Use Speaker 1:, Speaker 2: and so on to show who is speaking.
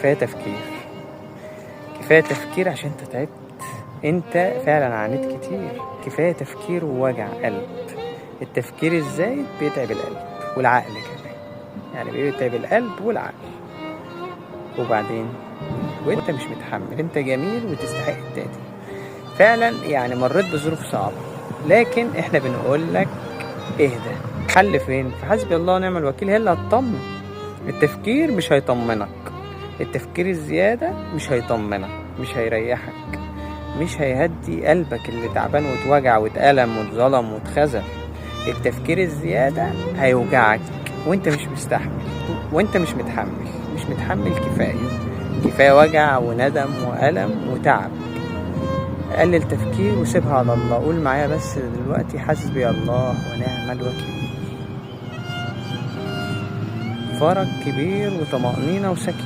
Speaker 1: كفاية تفكير، كفاية تفكير عشان انت تعبت، انت فعلا عانيت كتير. كفاية تفكير ووجع قلب. التفكير الزايد بيتعب القلب والعقل كمان، يعني بيتعب القلب والعقل. وبعدين وانت مش متحمل، انت جميل وتستحق التقدير فعلا. يعني مريت بظروف صعبة، لكن احنا بنقول لك اهدى. حل فين؟ في حسبي الله ونعم الوكيل، هي اللي هتطمن. التفكير مش هيطمنك، التفكير الزيادة مش هيطمنك، مش هيريحك، مش هيهدي قلبك اللي تعبان واتوجع واتألم واتظلم واتخذل. التفكير الزيادة هيوجعك وانت مش مستحمل، وانت مش متحمل كفاية وجع وندم وألم وتعب. قلل تفكير وسيبها على الله. قول معايا بس دلوقتي: حسبي الله ونعم الوكيل. فرق كبير وطمأنينة وسكينة.